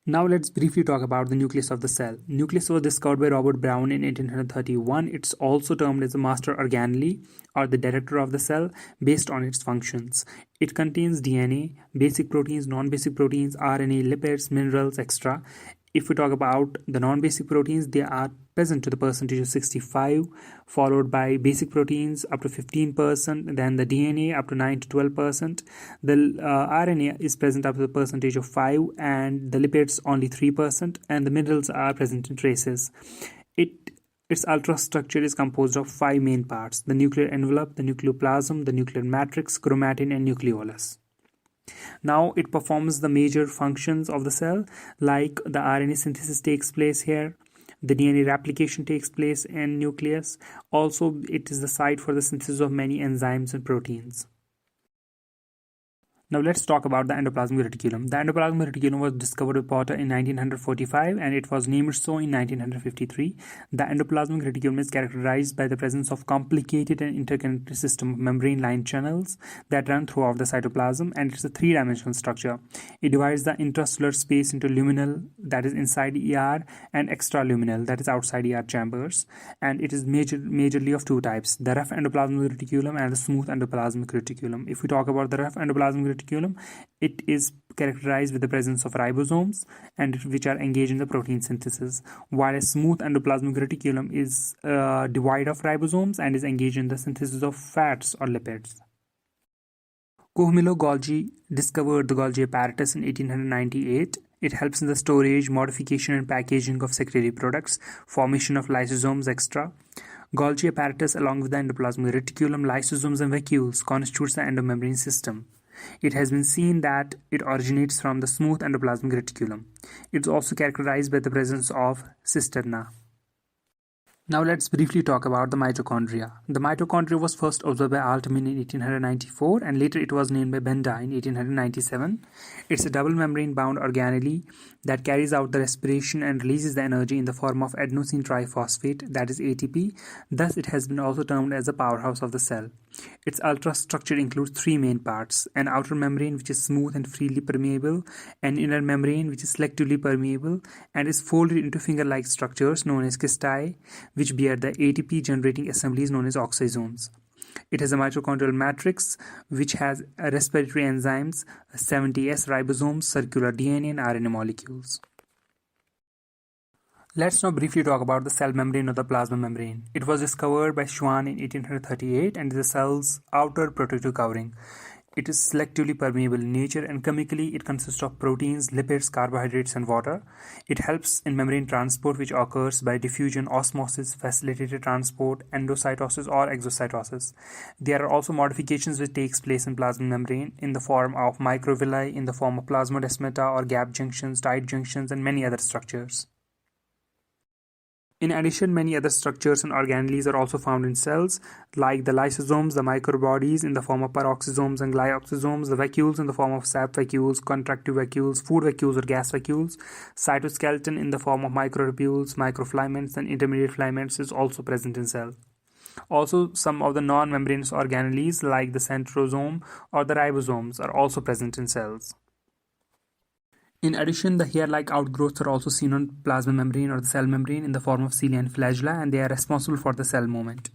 Now let's briefly talk about the nucleus of the cell. Nucleus was discovered by Robert Brown in 1831. It's also termed as the master organelle or the director of the cell based on its functions. It contains DNA, basic proteins, non-basic proteins, RNA, lipids, minerals, etc. If we talk about the non-basic proteins, they are present to the percentage of 65, followed by basic proteins up to 15%, then the DNA up to 9 to 12%. The RNA is present up to the percentage of 5, and the lipids only 3%, and the minerals are present in traces. Its ultrastructure is composed of 5 main parts: the nuclear envelope, the nucleoplasm, the nuclear matrix, chromatin, and nucleolus. Now it performs the major functions of the cell, like the RNA synthesis takes place here, the DNA replication takes place in nucleus. Also, it is the site for the synthesis of many enzymes and proteins. Now let's talk about the endoplasmic reticulum. The endoplasmic reticulum was discovered by Potter in 1945 and it was named so in 1953. The endoplasmic reticulum is characterized by the presence of complicated and interconnected system of membrane-lined channels that run throughout the cytoplasm, and it's a three-dimensional structure. It divides the intracellular space into luminal, that is inside ER, and extraluminal, that is outside ER chambers, and it is majorly of two types: the rough endoplasmic reticulum and the smooth endoplasmic reticulum. If we talk about the rough endoplasmic reticulum, it is characterized with the presence of ribosomes and which are engaged in the protein synthesis, while a smooth endoplasmic reticulum is devoid of ribosomes and is engaged in the synthesis of fats or lipids. Kohmilo Golgi discovered the Golgi apparatus in 1898. It helps in the storage, modification and packaging of secondary products, formation of lysosomes, etc. Golgi apparatus, along with the endoplasmic reticulum, lysosomes and vacuoles, constitutes the endomembrane system. It has been seen that it originates from the smooth endoplasmic reticulum. It is also characterized by the presence of cisterna. Now let's briefly talk about the mitochondria. The mitochondria was first observed by Altman in 1894 and later it was named by Benda in 1897. It's a double membrane bound organelle that carries out the respiration and releases the energy in the form of adenosine triphosphate, that is ATP. Thus it has been also termed as the powerhouse of the cell. Its ultrastructure includes three main parts: an outer membrane which is smooth and freely permeable, an inner membrane which is selectively permeable and is folded into finger-like structures known as cistae, which bear the ATP generating assemblies known as oxysomes. It has a mitochondrial matrix which has respiratory enzymes, 70S ribosomes, circular DNA and RNA molecules. Let's now briefly talk about the cell membrane or the plasma membrane. It was discovered by Schwann in 1838 and is the cell's outer protective covering. It is selectively permeable in nature and chemically it consists of proteins, lipids, carbohydrates and water. It helps in membrane transport which occurs by diffusion, osmosis, facilitated transport, endocytosis or exocytosis. There are also modifications which takes place in plasma membrane in the form of microvilli, in the form of plasmodesmata or gap junctions, tight junctions and many other structures. In addition, many other structures and organelles are also found in cells, like the lysosomes, the microbodies in the form of peroxisomes and glyoxysomes, the vacuoles in the form of sap vacuoles, contractive vacuoles, food vacuoles or gas vacuoles. Cytoskeleton in the form of microtubules, microfilaments and intermediate filaments is also present in cell. Also, some of the non-membranous organelles like the centrosome or the ribosomes are also present in cells. In addition, the hair-like outgrowths are also seen on plasma membrane or the cell membrane in the form of cilia and flagella, and they are responsible for the cell movement.